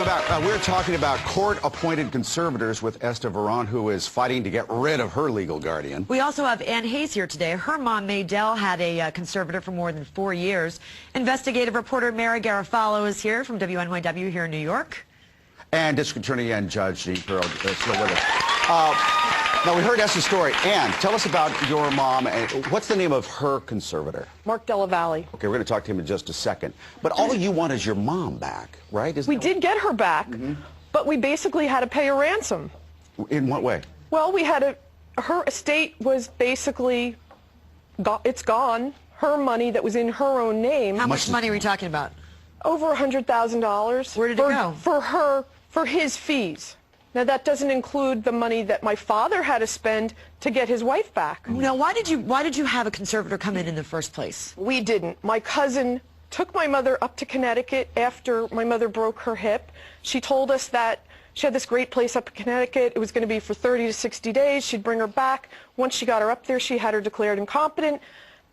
Welcome back. We're talking about court-appointed conservators with Esther Veron, who is fighting to get rid of her legal guardian. We also have Ann Hayes here today. Her mom, Maydell, had a conservator for more than 4 years. Investigative reporter Mary Garofalo is here from WNYW here in New York. And District Attorney and Judge Jean Pearl is still with us. Now, we heard Esther's story. Ann, tell us about your mom. And what's the name of her conservator? Mark Della Valle. Okay, we're going to talk to him in just a second. But all you want is your mom back, right? We did get her back, but we basically had to pay a ransom. In what way? Well, we had her estate was basically, it's gone. Her money that was in her own name. How much money are we talking about? Over $100,000. Where did it go? For his fees. Now, that doesn't include the money that my father had to spend to get his wife back. Now, why did you have a conservator come in the first place? We didn't. My cousin took my mother up to Connecticut after my mother broke her hip. She told us that she had this great place up in Connecticut. It was going to be for 30 to 60 days. She'd bring her back. Once she got her up there, she had her declared incompetent.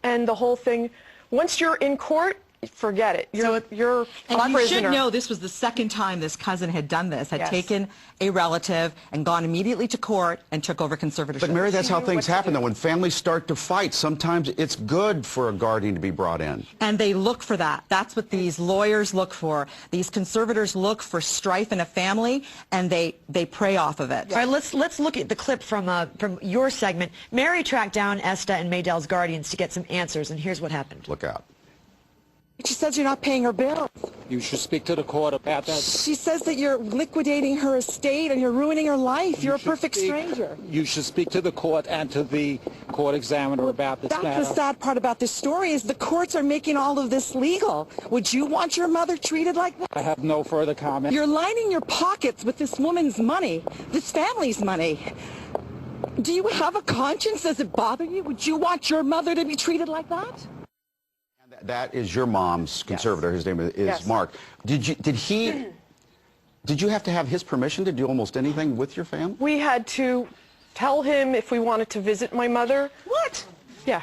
And the whole thing, once you're in court, forget it. You're a prisoner. And you should know this was the second time this cousin had done this, had taken a relative and gone immediately to court and took over conservatorship. But Mary, that's how things happen, though. When families start to fight, sometimes it's good for a guardian to be brought in. And they look for that. That's what these lawyers look for. These conservators look for strife in a family, and they prey off of it. All right, let's look at the clip from your segment. Mary tracked down Esther and Maydell's guardians to get some answers, and here's what happened. Look out. She says you're not paying her bills. You should speak to the court about that. She says that you're liquidating her estate and you're ruining her life. You're a perfect stranger. You should speak to the court and to the court examiner about this matter. That's the sad part about this story is the courts are making all of this legal. Would you want your mother treated like that? I have no further comment. You're lining your pockets with this woman's money, this family's money. Do you have a conscience? Does it bother you? Would you want your mother to be treated like that? That is your mom's conservator. His name is Mark. Did you have to have his permission to do almost anything with your family? We had to tell him if we wanted to visit my mother. What? Yeah.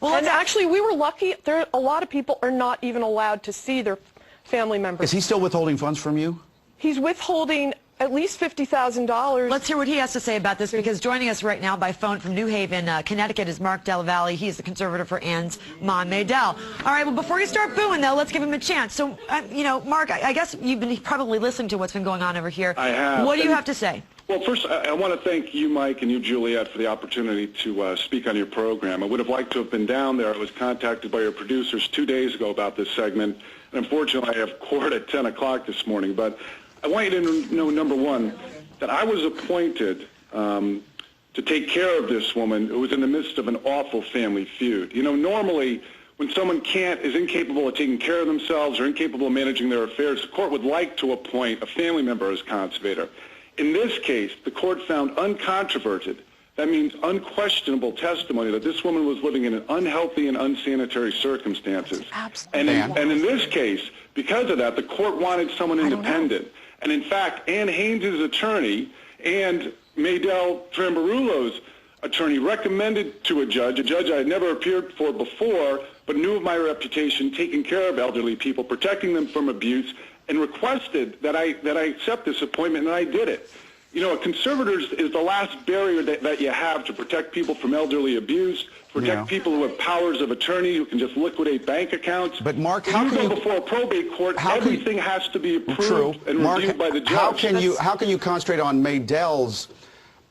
Well, and actually, we were lucky. A lot of people are not even allowed to see their family members. Is he still withholding funds from you? He's withholding at least $50,000. Let's hear what he has to say about this, because joining us right now by phone from New Haven, Connecticut, is Mark Della Valle. He's the conservator for Ann's mom, Maydell. All right, well, before you start booing, though, let's give him a chance. So, you know, Mark, I guess you've been probably listening to what's been going on over here. I have. What do you have to say? Well, first, I want to thank you, Mike, and you, Juliette, for the opportunity to speak on your program. I would have liked to have been down there. I was contacted by your producers 2 days ago about this segment, and unfortunately, I have court at 10 o'clock this morning. But I want you to know, number one, that I was appointed to take care of this woman who was in the midst of an awful family feud. You know, normally when someone is incapable of taking care of themselves or incapable of managing their affairs, the court would like to appoint a family member as conservator. In this case, the court found uncontroverted, that means unquestionable testimony, that this woman was living in an unhealthy and unsanitary circumstances. Absolutely. And in this case, because of that, the court wanted someone independent. And in fact, Ann Haynes' attorney and Maydell Trambarulo's attorney recommended to a judge I had never appeared for before, but knew of my reputation, taking care of elderly people, protecting them from abuse, and requested that I accept this appointment, and I did it. You know, a conservator is the last barrier that you have to protect people from elderly abuse, protect people who have powers of attorney, who can just liquidate bank accounts. But Mark, how can you go before a probate court? Everything has to be approved and reviewed by the judge. How can you concentrate on Maydell's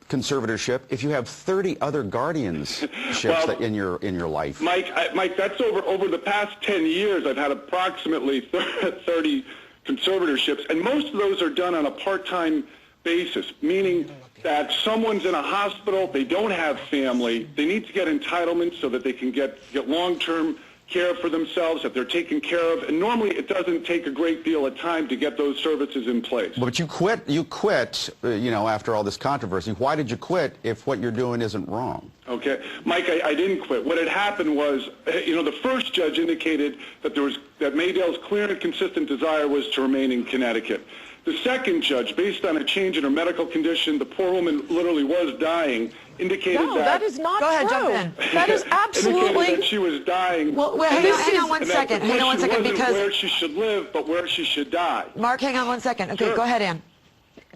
conservatorship if you have 30 other guardianships in your life? Mike, that's over the past 10 years. I've had approximately 30 conservatorships, and most of those are done on a part-time basis, meaning that someone's in a hospital, they don't have family, they need to get entitlements so that they can get long-term care for themselves, that they're taken care of, and normally it doesn't take a great deal of time to get those services in place. But you quit, you know, after all this controversy. Why did you quit if what you're doing isn't wrong? Okay, Mike, I didn't quit. What had happened was, you know, the first judge indicated that Maydell's clear and consistent desire was to remain in Connecticut. The second judge, based on a change in her medical condition, the poor woman literally was dying, indicated No, that is not Go ahead, true. jump in. That is indicated absolutely. that she was dying. Well, hang on one and that second. the Hang on one question second, wasn't because where she should live, but where she should die. Mark, hang on one second. Okay, Sure. go ahead, Ann.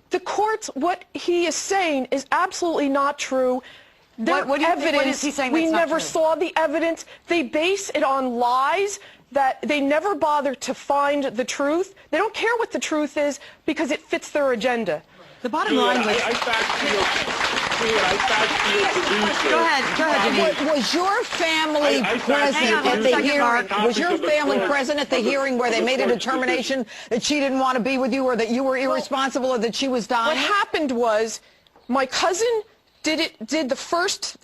The courts, what he is saying is absolutely not true. Their What do you think- evidence, what is he saying we that's not never true? saw the evidence. They base it on lies that they never bother to find the truth. They don't care what the truth is because it fits their agenda. The bottom line was... I faxed to your producer. Go ahead, Janine. Was your family I present Hang on at one the second, hearing? Mark. Was your Copies of the family court- present at the of the- hearing where they of the made a court's determination that she didn't want to be with you, or that you were irresponsible, or that she was dying? What happened was my cousin did the first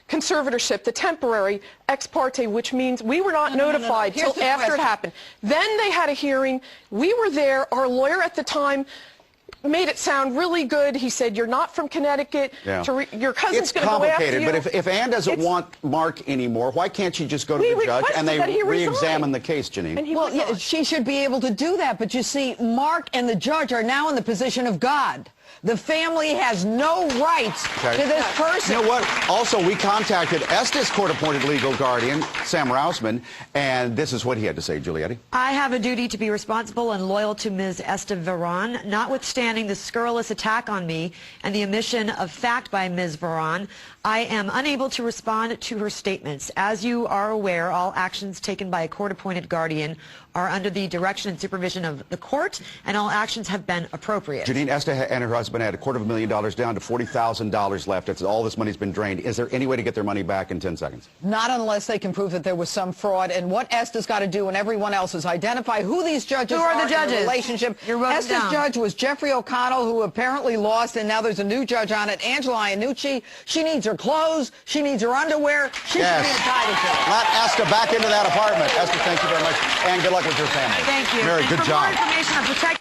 conservatorship, the temporary ex parte, which means we were not notified Here's till the after it question. happened. Then they had a hearing. We were there. Our lawyer at the time made it sound really good. He said, "You're not from Connecticut. Yeah. Your cousin's It's going to go after complicated, you." but if Ann doesn't want Mark anymore, why can't she just go to We the judge and they requested that he resign. re-examine the case, Janine? And he Well, would yeah, not. she should be able to do that, but you see, Mark and the judge are now in the position of God. The family has no rights Okay. to this person. You know what? Also, we contacted Estes court-appointed legal guardian, Sam Rousman, and this is what he had to say, Juliette. I have a duty to be responsible and loyal to Ms. Esteveron, notwithstanding the scurrilous attack on me and the omission of fact by Ms. Veron. I am unable to respond to her statements. As you are aware, all actions taken by a court-appointed guardian are under the direction and supervision of the court, and all actions have been appropriate. Janine Estes and her husband had $250,000 down to $40,000 left. It's all this money's been drained. Is there any way to get their money back in 10 seconds? Not unless they can prove that there was some fraud. And what Estes got to do, and everyone else, is identify who these judges Who are the in judges? the relationship. You're writing Estes' down. judge was Jeffrey O'Connell, who apparently lost, and now there's a new judge on it, Angela Iannucci. She needs her clothes. She needs her underwear. She should be entitled to it. Let Esther back into that apartment. Esther, thank you very much, and good luck with your family. Thank you. Mary, And good for job. more information on protect